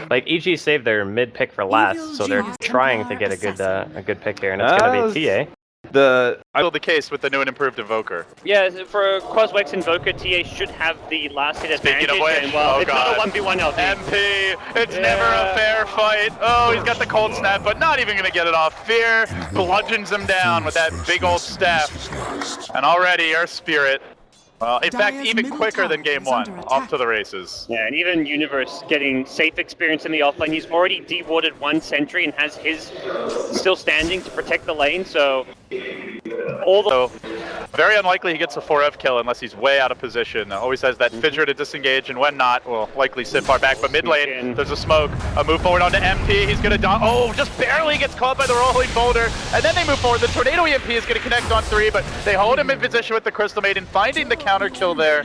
Like EG saved their mid pick for last, so they're trying to get a good pick here, and it's gonna be TA. The case with the new and improved Invoker. Yeah, for Quaswex Invoker, TA should have the last hit advantage. Speaking of which, and, well, oh it's god. not a 1v1 LT. MP, it's never a fair fight. Oh, he's got the cold snap, but not even gonna get it off. Fear bludgeons him down with that big old staff. And already our Spirit, well, in fact, even quicker than game one, off to the races. Yeah, and even Universe getting safe experience in the offlane. He's already dewarded one sentry and has his still standing to protect the lane, so So, very unlikely he gets a 4F kill unless he's way out of position. Always has that fissure to disengage, and when not, will likely sit far back. But mid lane, there's a smoke. A move forward onto MP. He's going to oh, just barely gets caught by the rolling boulder. And then they move forward. The Tornado EMP is going to connect on 3, but they hold him in position with the Crystal Maiden, finding the counter kill there.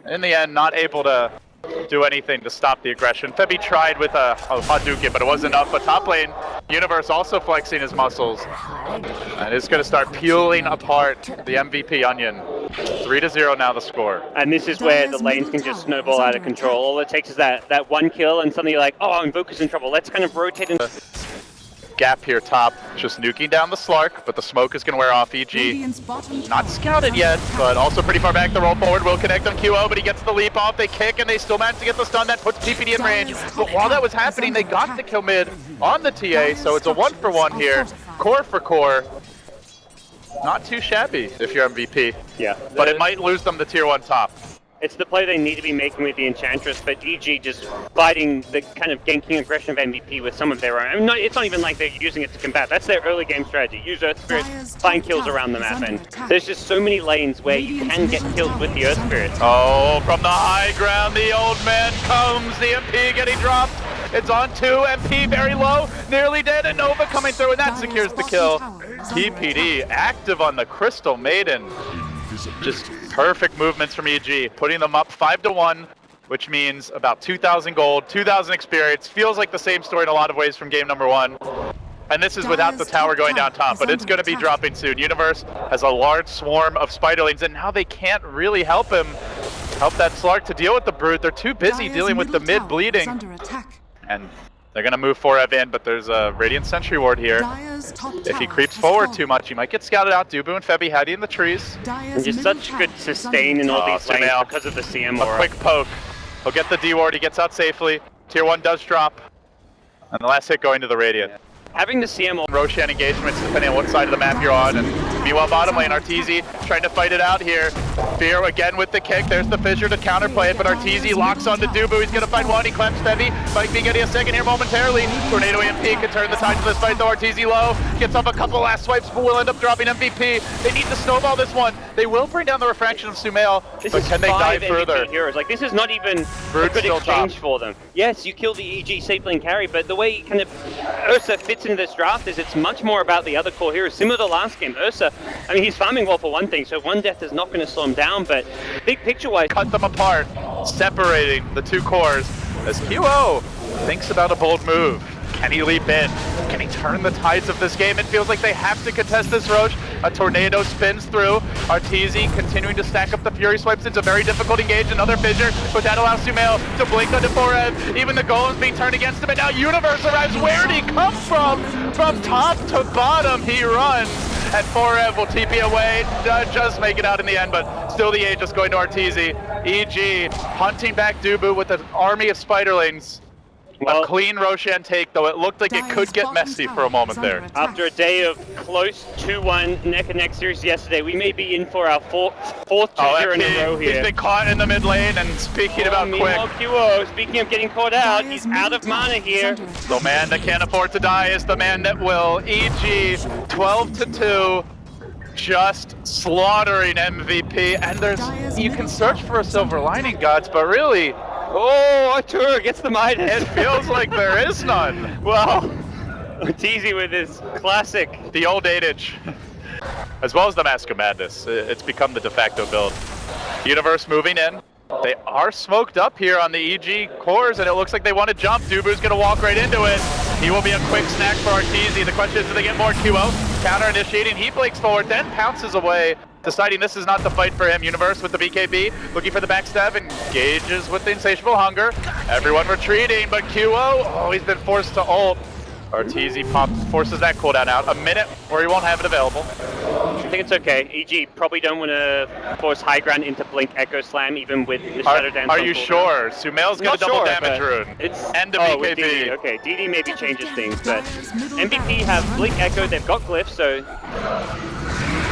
In the end, not able to do anything to stop the aggression. Febby tried with a Hadouken, but it wasn't enough. But top lane, Universe also flexing his muscles. And it's going to start peeling apart the MVP onion. 3-0 now the score. And this is where the lanes can just snowball out of control. All it takes is that one kill and suddenly you're like, oh, Invoker's in trouble. Let's kind of rotate and Gap here top, just nuking down the Slark, but the smoke is going to wear off EG. Not scouted yet, but also pretty far back. The roll forward will connect on QO, but he gets the leap off. They kick and they still manage to get the stun. That puts PPD in range. But while that was happening, they got the kill mid on the TA, so it's a 1-for-1 here. Core for core. Not too shabby if you're MVP. Yeah. But it might lose them the tier 1 top. It's the play they need to be making with the Enchantress, but EG just fighting the kind of ganking aggression of MVP with some of their own. I mean, it's not even like they're using it to combat. That's their early game strategy. Use Earth Spirits, find kills around the map, and there's just so many lanes where you can get killed with the Earth Spirits. Oh, from the high ground, the old man comes. The MP getting dropped. It's on 2, MP very low, nearly dead, and Nova coming through, and that secures the kill. TPD active on the Crystal Maiden. Just perfect movements from EG, putting them up 5-1, which means about 2,000 gold, 2,000 experience. Feels like the same story in a lot of ways from game number 1. And this is without the tower going down top, but it's going to be dropping soon. Universe has a large swarm of Spiderlings, and now they can't really help him. Help that Slark to deal with the Brute. They're too busy dealing with the mid bleeding. And they're going to move 4Ev in, but there's a Radiant Sentry Ward here. If he creeps forward too much, he might get scouted out. Dubu and Febby Hattie in the trees. And just such good sustain in all these lanes because of the CM aura. A quick poke. He'll get the D Ward, he gets out safely. Tier 1 does drop. And the last hit going to the Radiant. Having the CM Roshan engagements depending on what side of the map you're on. And meanwhile, bottom lane, Arteezy trying to fight it out here. Fear again with the kick. There's the fissure to counterplay it, but Arteezy locks onto Dubu. He's going to find one. He clamps Febby. Might be getting a second here momentarily. Tornado EMP can turn the tide to this fight, though. Arteezy low. Gets up a couple last swipes, but will end up dropping MVP. They need to snowball this one. They will bring down the refraction of Sumail, but can they dive further? Heroes. Like, this is not even Brute's a good exchange top for them. Yes, you kill the EG safe lane carry, but the way kind of Ursa fits into this draft is it's much more about the other core heroes. Similar to last game, Ursa, I mean, he's farming well for one thing, so one death is not going to slow him down, but big picture-wise, cut them apart, separating the two cores as QO thinks about a bold move. Can he leap in? Can he turn the tides of this game? It feels like they have to contest this Roche. A tornado spins through. Arteezy continuing to stack up the Fury swipes. It's a very difficult engage. Another fissure, but that allows Sumail to blink onto 4Ev. Even the golem's being turned against him, and now Universe arrives. Where did he come from? From top to bottom, he runs. And 4Ev will TP away, just make it out in the end, but still the Aegis going to Arteezy. EG hunting back Dubu with an army of Spiderlings. Well, a clean Roshan take, though it looked like it could get messy for a moment there. After a day of close 2-1 neck-and-neck series yesterday, we may be in for our fourth 2-0 in a row here. He's been caught in the mid lane, and speaking about quick. QO, speaking of getting caught out, he's out of mana here. The man that can't afford to die is the man that will. EG, 12-2. Just slaughtering MVP, and there's you can search for a silver lining, gods, but really, oh, Arturo gets the Midas. It feels like there is none. Well, Arteezy with his classic, the old adage, as well as the Mask of Madness. It's become the de facto build. Universe moving in. They are smoked up here on the EG cores, and it looks like they want to jump. Dubu's going to walk right into it. He will be a quick snack for Arteezy. The question is, do they get more QO? Counter initiating, he blinks forward, then pounces away. deciding this is not the fight for him. Universe with the BKB, looking for the backstab, engages with the insatiable hunger. Everyone retreating, but QO, oh, he's been forced to ult. Arteezy forces that cooldown out. A minute where he won't have it available. I think it's okay. EG probably don't want to force high ground into Blink Echo Slam, even with the Shadow Dance. Are you sure? Sumail's got a double damage rune. It's and the with BKB. DD. Okay, DD maybe changes things, but MVP have Blink Echo, they've got glyphs, so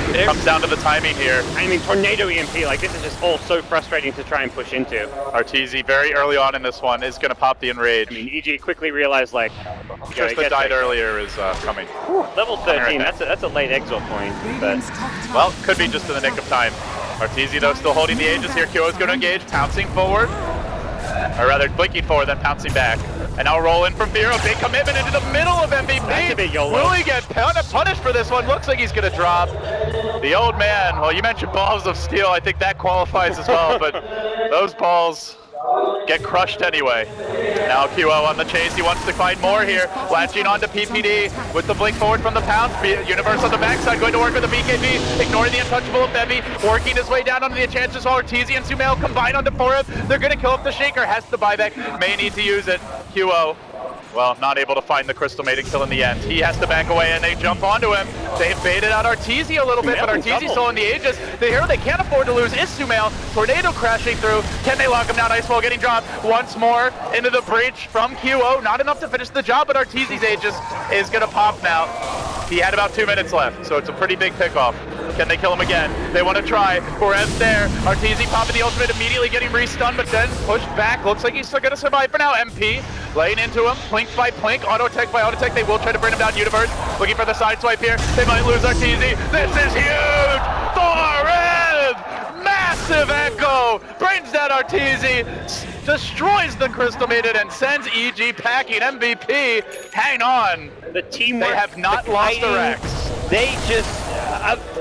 it comes down to the timing here. I mean, Tornado EMP, like this is just all so frustrating to try and push into. Arteezy very early on in this one is going to pop the Enrage. I mean, EG quickly realized like, just that died earlier is coming. Level 13, that's a late exile point, but well, could be just in the nick of time. Arteezy though still holding the Aegis here. QO is going to engage, pouncing forward, or rather blinking forward, then pouncing back. And now roll in from Fear, a big commitment into the middle of MVP. Will he get punished for this one? Looks like he's going to drop. The old man, well, you mentioned balls of steel. I think that qualifies as well, but those balls get crushed anyway. Now QO on the chase, he wants to find more here. Latching onto PPD with the blink forward from the pounce. Universe on the backside going to work with the BKB, ignoring the untouchable of Bevy, working his way down onto the Enchantress while Arteezy and Sumail combine onto Foreb. They're going to kill off the Shaker, has the buyback, may need to use it. QO, well, not able to find the Crystal Maiden kill in the end. He has to back away and they jump onto him. They've baited out Arteezy a little bit, but Arteezy's still in the Aegis. The hero they can't afford to lose is Sumail. Tornado crashing through. Can they lock him down? Ice Wall getting dropped once more into the breach from QO. Not enough to finish the job, but Arteezy's Aegis is going to pop now. He had about 2 minutes left, so it's a pretty big pickoff. Can they kill him again? They want to try. Forev's there. Arteezy popping the ultimate, immediately getting re-stunned, but then pushed back. Looks like he's still going to survive for now. MP laying into him, plink by plink, auto-tech by auto-tech. They will try to bring him down. Universe looking for the side swipe here. They might lose Arteezy. This is huge! Forev! Massive echo! Brings down Arteezy, destroys the Crystal Maiden, and sends EG packing. MVP, hang on. The teamwork, they have not lost the Rex. They just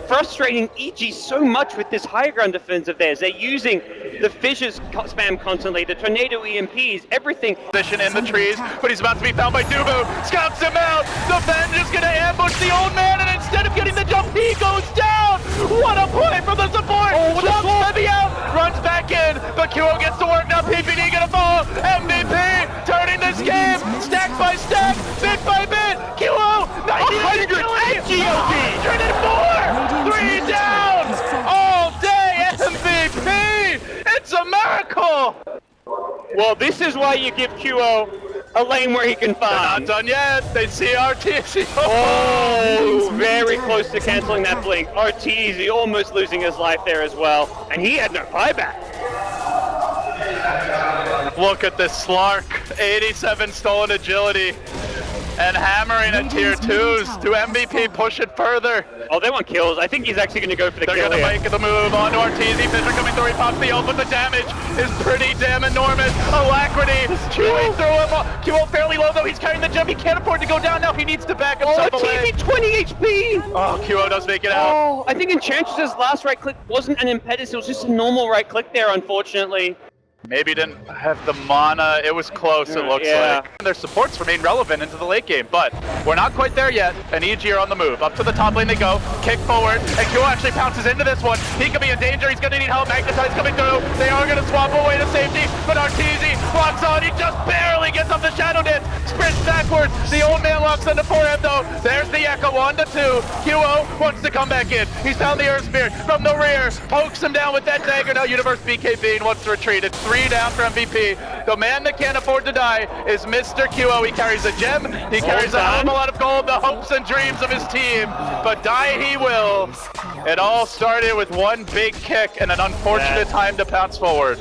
frustrating EG so much with this high ground defense of theirs. They're using the fissures spam constantly, the tornado EMPs, everything. Position in the trees, but he's about to be found by Dubu. Scouts him out. The Venge is going to ambush the old man, and instead of getting the jump, he goes down. What a play from the support. Jumps Bevy out, runs back in, but QO gets to work now. PPD going to fall. MVP turning this game stack by stack, bit by bit. QO 100 GOP. Turn it 4. 3 down. All day MVP. It's a miracle. Well, this is why you give QO a lane where he can farm. They're not done yet. They see Arteezy. Oh, very close to canceling that blink. Arteezy almost losing his life there as well. And he had no buyback. Look at this Slark. 87 stolen agility. And hammering at tier 2s to MVP push it further. Oh, they want kills. I think he's actually going to go for the kill. They're going to make the move onto Arteezy. Fissure coming through. He pops the ult, but the damage is pretty damn enormous. Alacrity chewing through him. QO fairly low, though. He's carrying the gem. He can't afford to go down now. He needs to back himself away. Arteezy 20 HP! Oh, QO does make it out. Oh, I think Enchantress's last right click wasn't an impetus. It was just a normal right click there, unfortunately. Maybe didn't have the mana. It was close, it looks like. Their supports remain relevant into the late game, but we're not quite there yet, and EG are on the move. Up to the top lane they go, kick forward, and QO actually pounces into this one. He could be in danger, he's gonna need help. Magnetize coming through. They are gonna swap away to safety, but Arteezy locks on. He just barely gets up the Shadow Dance, sprints backwards. The old man locks onto Foreb though. There's the Echo, 1 to 2. QO wants to come back in. He's found the Earth Spear from the rear, pokes him down with that dagger. Now Universe BKB and wants to retreat. It's 3 down for MVP. The man that can't afford to die is Mr. QO. He carries a gem, he carries a hell of a lot of gold, the hopes and dreams of his team, but die he will. It all started with one big kick and an unfortunate time to pounce forward.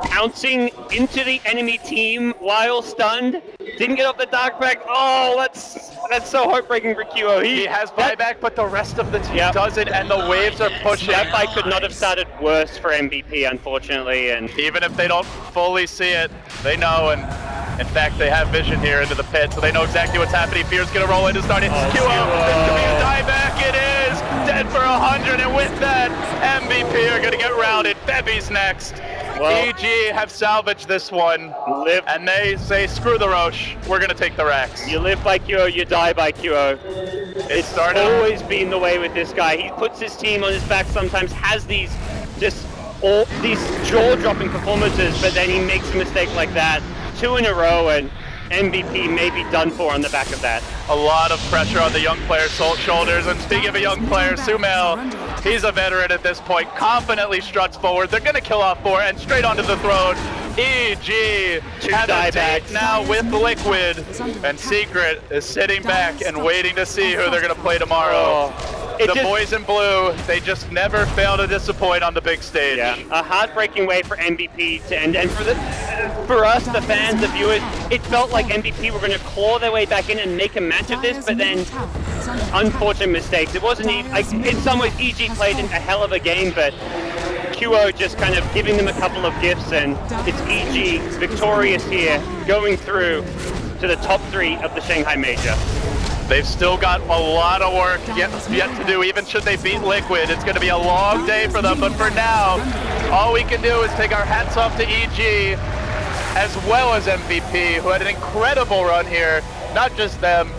Pouncing into the enemy team while stunned. Didn't get off the dark back. Oh, that's so heartbreaking for QO. He has buyback, but the rest of the team doesn't, and the waves are pushing. That fight could not have started worse for MVP, unfortunately. And even if they don't fully see it, they know, and in fact, they have vision here into the pit, so they know exactly what's happening. Fear's gonna roll into starting. QO, this could be a dieback. It is dead for 100, and with that, MVP are gonna get rounded. Bevy's next. Well, EG have salvaged this one, and they say, screw the Roche, we're gonna take the Rex. You live by QO, you die by QO. It's always been the way with this guy. He puts his team on his back sometimes, has these just these jaw-dropping performances, but then he makes a mistake like that 2 in a row, and MVP may be done for on the back of that. A lot of pressure on the young player's shoulders, and speaking of a young player, Sumail, he's a veteran at this point, confidently struts forward. They're gonna kill off 4 and straight onto the throne. EG has a date now with Liquid, and Secret is sitting back and waiting to see who they're gonna play tomorrow. The boys in blue, they just never fail to disappoint on the big stage. Yeah, a heartbreaking way for MVP to end, and for us, the fans, the viewers, it felt like MVP were going to claw their way back in and make a match of this, but then unfortunate mistakes. It wasn't even, like, in some ways, EG played a hell of a game, but QO just kind of giving them a couple of gifts, and it's EG victorious here, going through to the top 3 of the Shanghai Major. They've still got a lot of work yet to do. Even should they beat Liquid, it's going to be a long day for them. But for now, all we can do is take our hats off to EG, as well as MVP, who had an incredible run here. Not just them,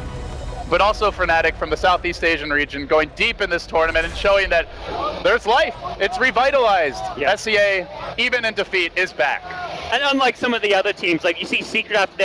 but also Fnatic from the Southeast Asian region, going deep in this tournament and showing that there's life. It's revitalized. Yeah. SCA, even in defeat, is back. And unlike some of the other teams, like you see Secret after